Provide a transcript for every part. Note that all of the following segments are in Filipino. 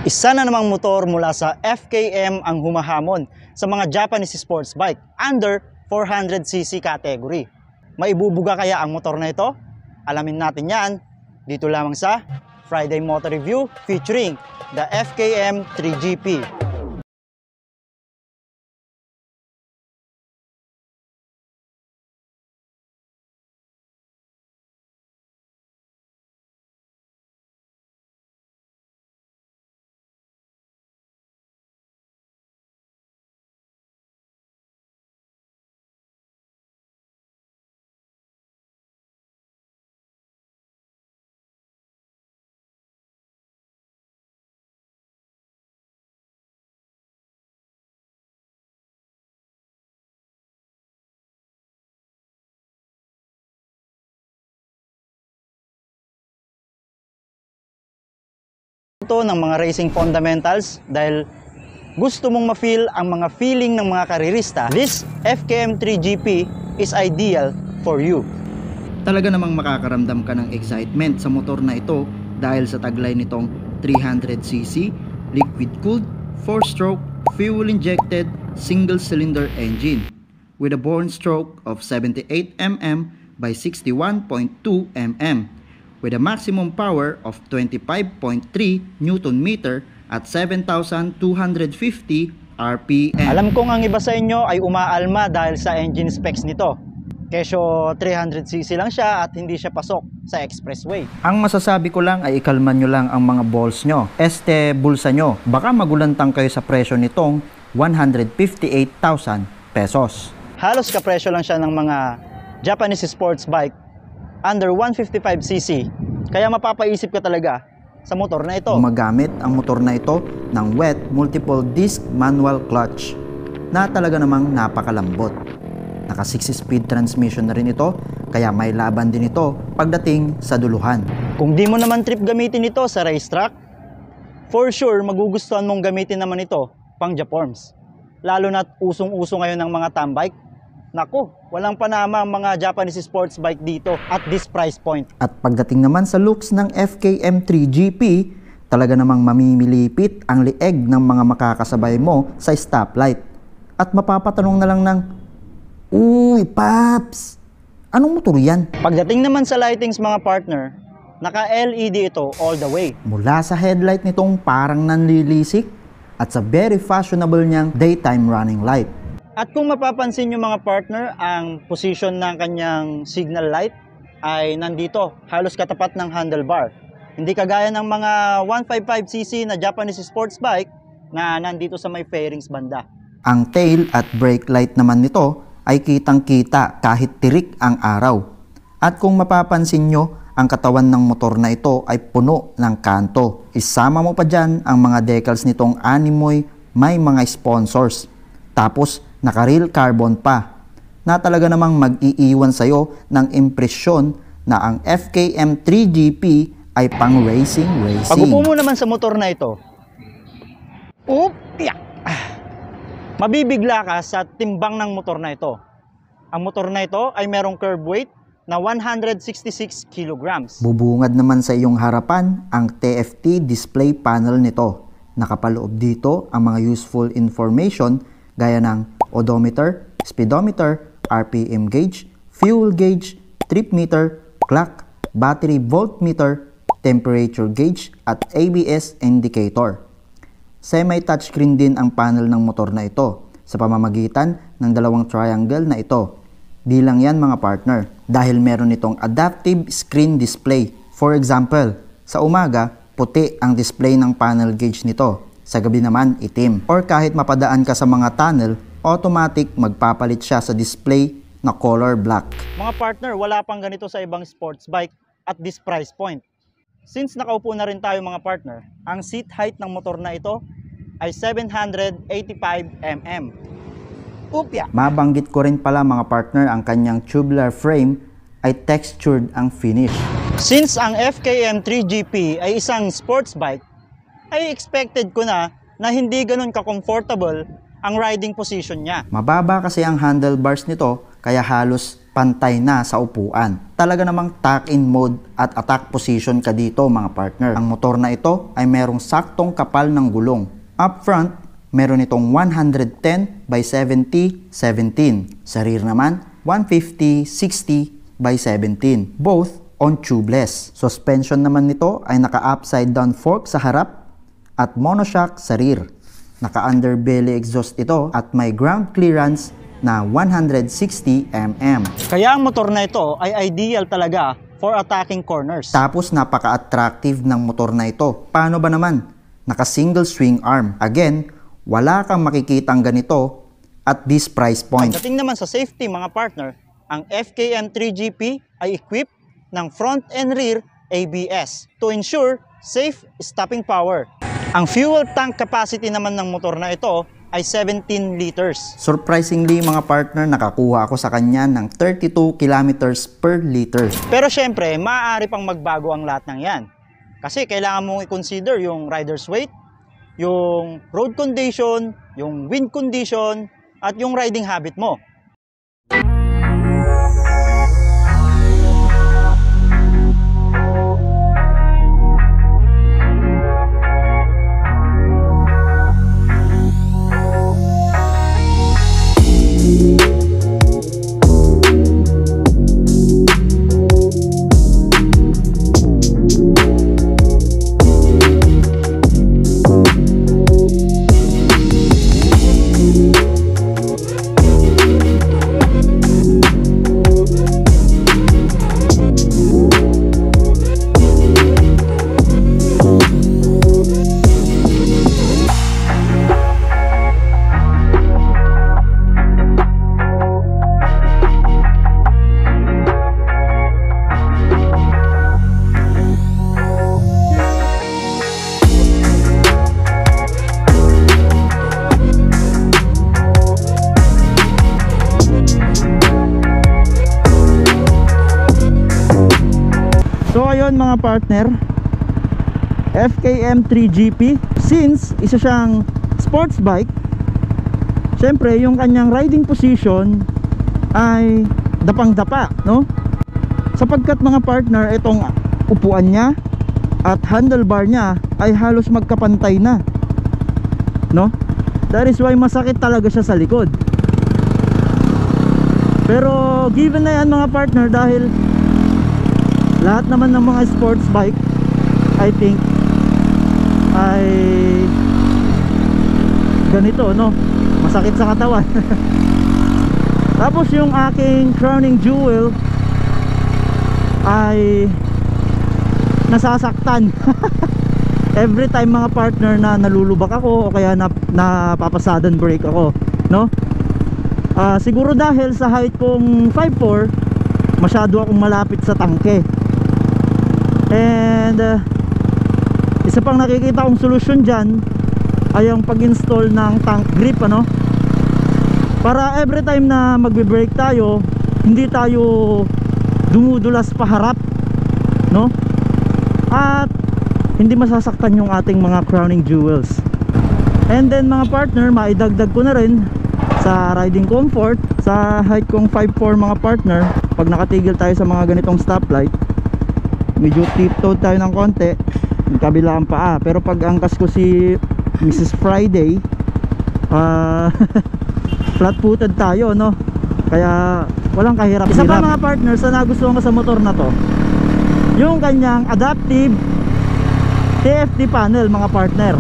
Isa na namang motor mula sa FKM ang humahamon sa mga Japanese sports bike under 400cc category. Maibubuga kaya ang motor na ito? Alamin natin yan dito lamang sa Friday Motor Review featuring the FKM 3GP. Ito ng mga racing fundamentals dahil gusto mong ma-feel ang mga feeling ng mga karirista, this FKM 3GP is ideal for you. Talaga namang makakaramdam ka ng excitement sa motor na ito dahil sa taglay nitong 300cc, liquid-cooled, 4-stroke, fuel-injected, single-cylinder engine with a borne stroke of 78 mm by 61.2 mm with a maximum power of 25.3 Nm at 7,250 RPM. Alam kong ang iba sa inyo ay umaalma dahil sa engine specs nito. Kesyo 300cc lang siya at hindi siya pasok sa expressway. Ang masasabi ko lang ay ikalman nyo lang ang mga balls nyo. Bulsa nyo. Baka magulantang kayo sa presyo nitong 158,000 pesos. Halos kapresyo lang siya ng mga Japanese sports bike under 155cc. Kaya mapapaisip ka talaga sa motor na ito. Gumagamit ang motor na ito ng wet multiple disc manual clutch na talaga namang napakalambot. Naka 6-speed transmission na rin ito, kaya may laban din ito pagdating sa duluhan. Kung di mo naman trip gamitin ito sa racetrack, for sure magugustuhan mong gamitin naman ito pang Japorms. Lalo na't usong-uso ngayon ng mga tambike. Naku, walang panama ang mga Japanese sports bike dito at this price point. At pagdating naman sa looks ng FKM 3GP, talaga namang mamimilipit ang lieg ng mga makakasabay mo sa stoplight. At mapapatanong na lang ng, "Uy, Paps, anong motor yan?" Pagdating naman sa lightings mga partner, naka-LED ito all the way. Mula sa headlight nitong parang nanlilisik at sa very fashionable niyang daytime running light. At kung mapapansin nyo mga partner, ang position ng kanyang signal light ay nandito, halos katapat ng handlebar. Hindi kagaya ng mga 155cc na Japanese sports bike na nandito sa may fairings banda. Ang tail at brake light naman nito ay kitang-kita kahit tirik ang araw. At kung mapapansin nyo, ang katawan ng motor na ito ay puno ng kanto. Isama mo pa dyan ang mga decals nitong animoy, may mga sponsors. Tapos, naka-real carbon pa, na talaga namang mag-iiwan sa'yo ng impresyon na ang FKM 3GP ay pang racing. Pag-upo mo naman sa motor na ito, mabibigla ka sa timbang ng motor na ito. Ang motor na ito ay merong curb weight na 166 kilograms. Bubungad naman sa iyong harapan ang TFT display panel nito. Nakapaloob dito ang mga useful information gaya ng odometer, speedometer, RPM gauge, fuel gauge, trip meter, clock, battery voltmeter, temperature gauge at ABS indicator. Semi-touchscreen din ang panel ng motor na ito sa pamamagitan ng dalawang triangle na ito. Bilang yan mga partner dahil meron itong adaptive screen display. For example, sa umaga, puti ang display ng panel gauge nito. Sa gabi naman, itim. Or kahit mapadaan ka sa mga tunnel, automatic magpapalit siya sa display na color black. Mga partner, wala pang ganito sa ibang sports bike at this price point. Since nakaupo na rin tayo mga partner, ang seat height ng motor na ito ay 785 mm. Upya! Mabanggit ko rin pala mga partner, ang kanyang tubular frame ay textured ang finish. Since ang FKM 3GP ay isang sports bike, ay expected ko na hindi ganun ka-comfortable ang riding position niya. Mababa kasi ang handlebars nito, kaya halos pantay na sa upuan. Talaga namang tuck-in mode at attack position ka dito mga partner. Ang motor na ito ay merong saktong kapal ng gulong. Up front, meron itong 110 by 70, 17. Sa rear naman, 150, 60 by 17. Both on tubeless. Suspension naman nito ay naka-upside down fork sa harap at monoshock sa rear. Naka-underbelly exhaust ito at may ground clearance na 160 mm. Kaya ang motor na ito ay ideal talaga for attacking corners. Tapos napaka-attractive ng motor na ito. Paano ba naman? Naka-single swing arm. Again, wala kang makikitang ganito at this price point. Pagdating naman sa safety mga partner, ang FKM 3GP ay equipped ng front and rear ABS to ensure safe stopping power. Ang fuel tank capacity naman ng motor na ito ay 17 liters. Surprisingly mga partner, nakakuha ako sa kanya ng 32 kilometers per liter. Pero syempre, maaari pang magbago ang lahat ng yan. Kasi kailangan mong i-consider yung rider's weight, yung road condition, yung wind condition, at yung riding habit mo. So ayun mga partner, FKM 3GP, since isa siyang sports bike, syempre yung kanyang riding position ay dapang-dapa, no? Sapagkat mga partner, itong upuan niya at handlebar niya ay halos magkapantay na, no? That is why masakit talaga siya sa likod. Pero given na yan mga partner, dahil lahat naman ng mga sports bike I think ay ganito, no? Masakit sa katawan. Tapos yung aking crowning jewel ay nasasaktan every time mga partner na nalulubak ako o kaya napapasadan brake ako, no? Siguro dahil sa height kong 5'4", masyado akong malapit sa tangke. And isa pang nakikita kong solusyon dyan ay ang pag-install ng tank grip, ano? Para every time na magbe-brake tayo, hindi tayo dumudulas paharap, no? At hindi masasaktan yung ating mga crowning jewels. And then mga partner, maidagdag ko na rin sa riding comfort. Sa height kong 5'4", mga partner, pag nakatigil tayo sa mga ganitong stoplight, medyo tiptoe tayo ng konti yung kabilang paa. Pero pag angkas ko si Mrs. Friday, flat-footed tayo, no? Kaya walang kahirap-hirap. Isa pa mga partners na nagustuhan ko sa motor na to, yung kanyang adaptive TFT panel mga partner.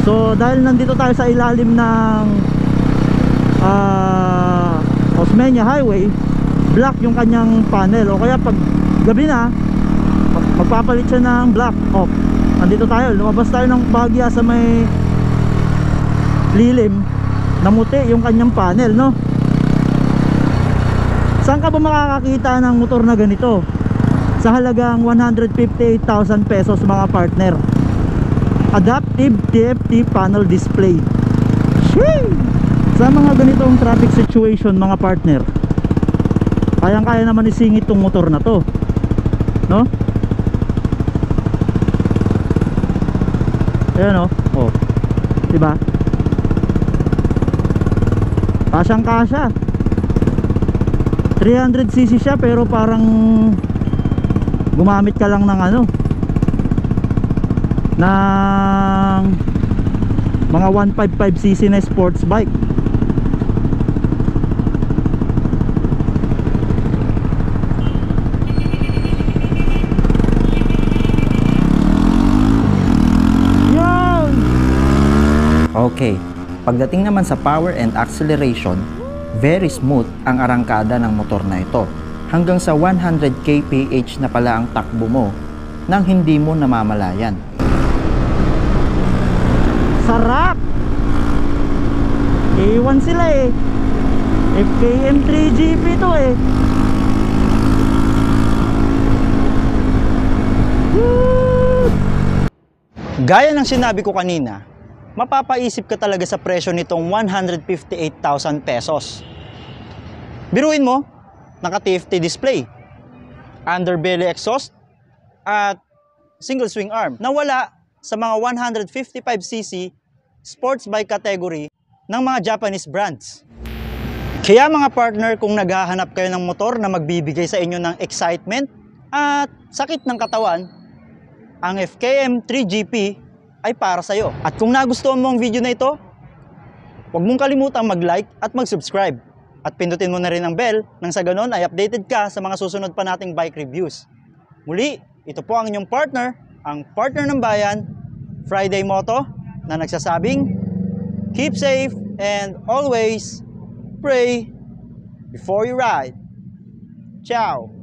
So dahil nandito tayo sa ilalim ng Osmeña Highway, black yung kanyang panel, o kaya pag gabi na magpapalit siya ng black. Oh, nandito tayo, lumabas tayo ng bahagya sa may lilim, namuti yung kanyang panel, no? Saan ka ba makakakita ng motor na ganito sa halagang 158,000 pesos mga partner? Adaptive TFT panel display. Sheesh! Sa mga ganitong traffic situation mga partner, kayang-kaya naman isingit tong motor na to, no? Ayan, oh, diba? Kasyang-kasya. 300cc siya pero parang gumamit ka lang ng ano, ng mga 155cc na sports bike. Yun! Okay, pagdating naman sa power and acceleration, very smooth ang arangkada ng motor na ito. Hanggang sa 100 kph na pala ang takbo mo nang hindi mo namamalayan. Sarap! A1 sila eh. FKM 3GP to eh. Woo! Gaya ng sinabi ko kanina, mapapaisip ka talaga sa presyo nitong 158,000 pesos. Biruin mo, naka TFT display, underbelly exhaust, at single swing arm na wala sa mga 155cc sports bike category ng mga Japanese brands. Kaya mga partner, kung naghahanap kayo ng motor na magbibigay sa inyo ng excitement at sakit ng katawan, ang FKM 3GP ay para sa iyo. At kung nagustuhan mo ang video na ito, huwag mong kalimutang mag-like at mag-subscribe. At pindutin mo na rin ang bell nang sa ganon ay updated ka sa mga susunod pa nating bike reviews. Muli, ito po ang inyong partner, ang partner ng bayan, Friday Moto, na nagsasabing, keep safe and always pray before you ride. Ciao!